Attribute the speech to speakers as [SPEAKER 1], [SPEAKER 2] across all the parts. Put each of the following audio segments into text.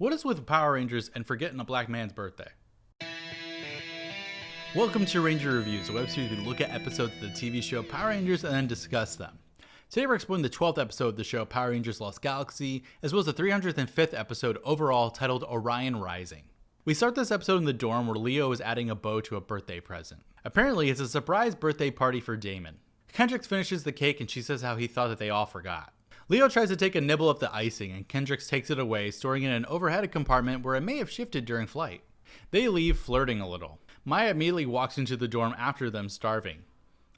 [SPEAKER 1] What is with Power Rangers and forgetting a black man's birthday? Welcome to Ranger Reviews, a web series where we look at episodes of the TV show Power Rangers and then discuss them. Today we're exploring the 12th episode of the show Power Rangers Lost Galaxy, as well as the 305th episode overall titled Orion Rising. We start this episode in the dorm where Leo is adding a bow to a birthday present. Apparently it's a surprise birthday party for Damon. Kendrix finishes the cake and she says how he thought that they all forgot. Leo tries to take a nibble of the icing and Kendrix takes it away, storing it in an overhead compartment where it may have shifted during flight. They leave, flirting a little. Maya immediately walks into the dorm after them, starving.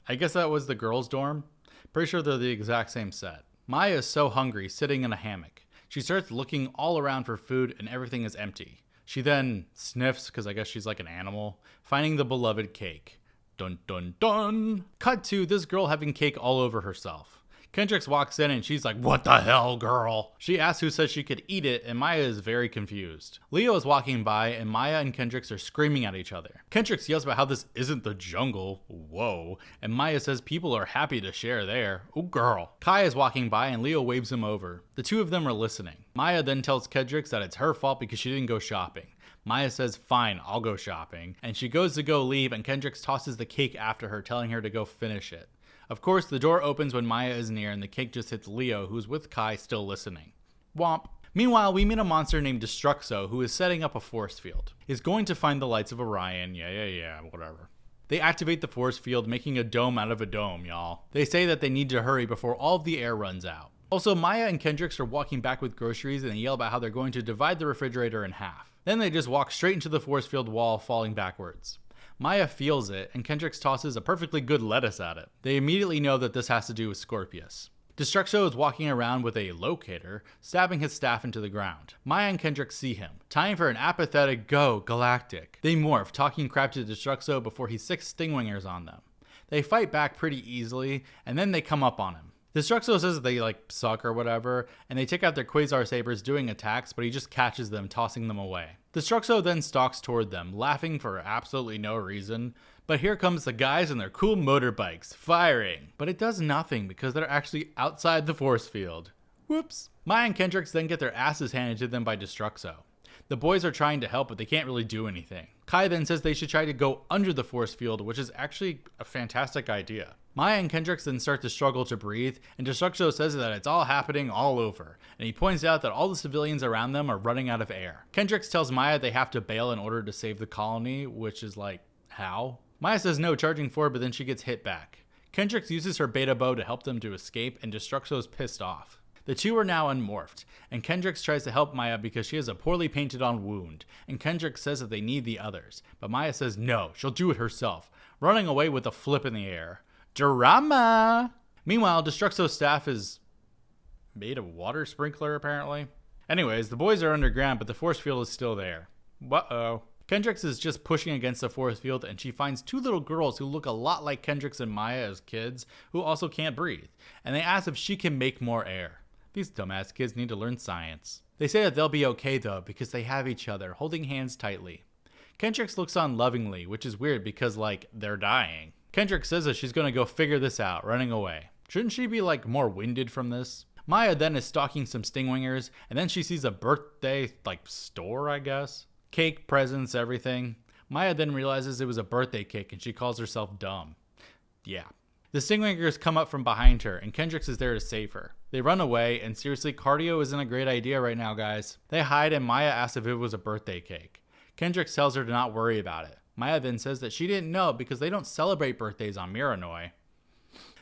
[SPEAKER 1] I guess that was the girls' dorm? Pretty sure they're the exact same set. Maya is so hungry, sitting in a hammock. She starts looking all around for food and everything is empty. She then sniffs, because I guess she's like an animal, finding the beloved cake. Dun dun dun! Cut to this girl having cake all over herself. Kendrix walks in and she's like, "What the hell, girl?" She asks who said she could eat it and Maya is very confused. Leo is walking by and Maya and Kendrix are screaming at each other. Kendrix yells about how this isn't the jungle. Whoa. And Maya says people are happy to share there. Oh girl. Kai is walking by and Leo waves him over. The two of them are listening. Maya then tells Kendrix that it's her fault because she didn't go shopping. Maya says, "Fine, I'll go shopping." And she goes to go leave and Kendrix tosses the cake after her, telling her to go finish it. Of course, the door opens when Maya is near and the cake just hits Leo, who's with Kai still listening. Womp. Meanwhile, we meet a monster named Destruxo who is setting up a force field. He's going to find the lights of Orion, yeah, whatever. They activate the force field, making a dome out of a dome, y'all. They say that they need to hurry before all of the air runs out. Also, Maya and Kendrix are walking back with groceries and they yell about how they're going to divide the refrigerator in half. Then they just walk straight into the force field wall, falling backwards. Maya feels it, and Kendrix tosses a perfectly good lettuce at it. They immediately know that this has to do with Scorpius. Destruxo is walking around with a locator, stabbing his staff into the ground. Maya and Kendrix see him. Time for an apathetic go, Galactic. They morph, talking crap to Destruxo before he sicks stingwingers on them. They fight back pretty easily, and then they come up on him. Destruxo says that they suck or whatever, and they take out their Quasar sabers doing attacks, but he just catches them, tossing them away. Destruxo then stalks toward them, laughing for absolutely no reason, but here comes the guys and their cool motorbikes, firing. But it does nothing because they're actually outside the force field. Whoops. Maya and Kendrix then get their asses handed to them by Destruxo. The boys are trying to help, but they can't really do anything. Kai then says they should try to go under the force field, which is actually a fantastic idea. Maya and Kendrix then start to struggle to breathe, and Destruxo says that it's all happening all over, and he points out that all the civilians around them are running out of air. Kendrix tells Maya they have to bail in order to save the colony, which is like, how? Maya says no, charging forward, but then she gets hit back. Kendrix uses her beta bow to help them to escape, and Destruxo's pissed off. The two are now unmorphed, and Kendrix tries to help Maya because she has a poorly painted on wound, and Kendrix says that they need the others, but Maya says no, she'll do it herself, running away with a flip in the air. Drama! Meanwhile, Destruxo's staff is made of water sprinkler, apparently. Anyways, the boys are underground, but the force field is still there. Uh-oh. Kendrix is just pushing against the force field, and she finds two little girls who look a lot like Kendrix and Maya as kids, who also can't breathe, and they ask if she can make more air. These dumbass kids need to learn science. They say that they'll be okay though, because they have each other, holding hands tightly. Kendrix looks on lovingly, which is weird because, they're dying. Kendrix says that she's gonna go figure this out, running away. Shouldn't she be, more winded from this? Maya then is stalking some stingwingers, and then she sees a birthday, store, I guess? Cake, presents, everything. Maya then realizes it was a birthday cake, and she calls herself dumb. Yeah. The stingwingers come up from behind her, and Kendrix is there to save her. They run away, and seriously, cardio isn't a great idea right now, guys. They hide, and Maya asks if it was a birthday cake. Kendrix tells her to not worry about it. Maya then says that she didn't know because they don't celebrate birthdays on Miranoi.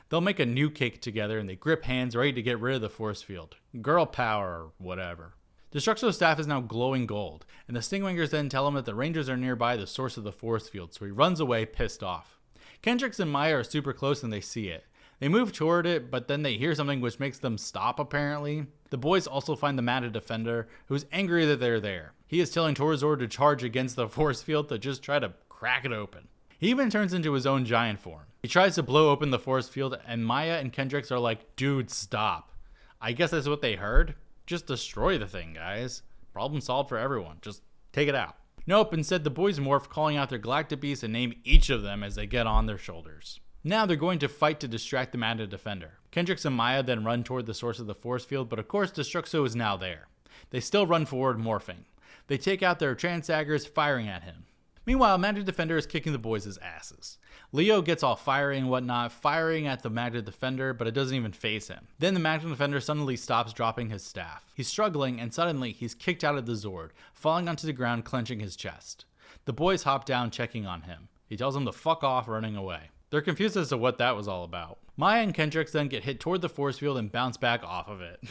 [SPEAKER 1] They'll make a new cake together, and they grip hands ready to get rid of the force field. Girl power, or whatever. Destruxo's staff is now glowing gold, and the stingwingers then tell him that the Rangers are nearby the source of the force field, so he runs away, pissed off. Kendrix and Maya are super close and they see it. They move toward it, but then they hear something which makes them stop, apparently. The boys also find the Magna Defender, who's angry that they're there. He is telling Torzor to charge against the force field to just try to crack it open. He even turns into his own giant form. He tries to blow open the force field, and Maya and Kendrix are like, "Dude, stop." I guess that's what they heard. Just destroy the thing, guys. Problem solved for everyone. Just take it out. Nope, instead the boys morph, calling out their galactic beasts and name each of them as they get on their shoulders. Now they're going to fight to distract the Magna Defender. Kendrix and Maya then run toward the source of the force field, but of course Destruxo is now there. They still run forward, morphing. They take out their Transaggers, firing at him. Meanwhile, Magna Defender is kicking the boys' asses. Leo gets all fiery and whatnot, firing at the Magna Defender, but it doesn't even faze him. Then the Magna Defender suddenly stops, dropping his staff. He's struggling, and suddenly he's kicked out of the Zord, falling onto the ground, clenching his chest. The boys hop down, checking on him. He tells them to fuck off, running away. They're confused as to what that was all about. Maya and Kendrix then get hit toward the force field and bounce back off of it.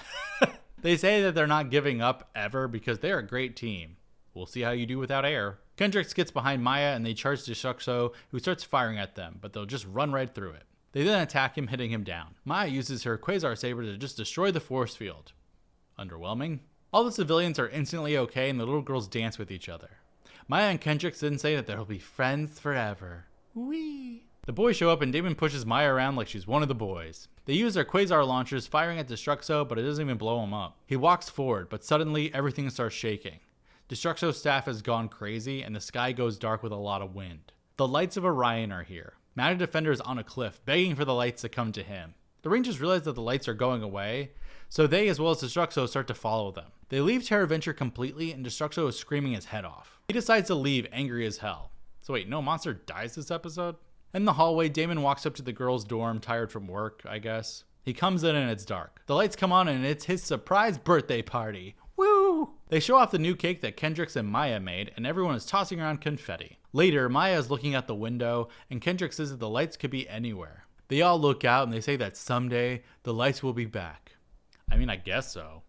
[SPEAKER 1] They say that they're not giving up ever because they're a great team. We'll see how you do without air. Kendrix gets behind Maya and they charge Destruxo, who starts firing at them, but they'll just run right through it. They then attack him, hitting him down. Maya uses her Quasar Saber to just destroy the force field. Underwhelming. All the civilians are instantly okay and the little girls dance with each other. Maya and Kendrix then say that they'll be friends forever. Whee! The boys show up and Damon pushes Maya around like she's one of the boys. They use their Quasar launchers, firing at Destruxo, but it doesn't even blow him up. He walks forward, but suddenly everything starts shaking. Destruxo's staff has gone crazy, and the sky goes dark with a lot of wind. The lights of Orion are here. Magna Defender is on a cliff, begging for the lights to come to him. The Rangers realize that the lights are going away, so they, as well as Destruxo, start to follow them. They leave Terra Venture completely, and Destruxo is screaming his head off. He decides to leave, angry as hell. So wait, no monster dies this episode? In the hallway, Damon walks up to the girls' dorm, tired from work, I guess. He comes in and it's dark. The lights come on and it's his surprise birthday party. Woo! They show off the new cake that Kendrix and Maya made, and everyone is tossing around confetti. Later, Maya is looking out the window, and Kendrix says that the lights could be anywhere. They all look out and they say that someday the lights will be back. I mean, I guess so.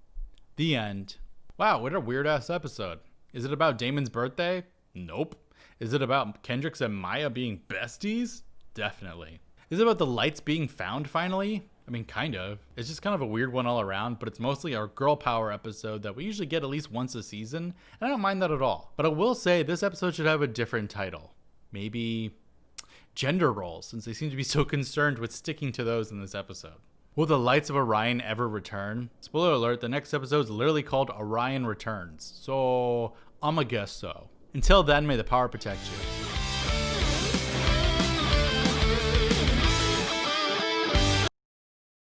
[SPEAKER 1] The end. Wow, what a weird ass episode. Is it about Damon's birthday? Nope. Is it about Kendrix and Maya being besties? Definitely. Is it about the lights being found finally? I mean, kind of. It's just kind of a weird one all around, but it's mostly our girl power episode that we usually get at least once a season, and I don't mind that at all. But I will say this episode should have a different title. Maybe gender roles, since they seem to be so concerned with sticking to those in this episode. Will the lights of Orion ever return? Spoiler alert, the next episode is literally called Orion Returns, so I'ma guess so. Until then, may the power protect you.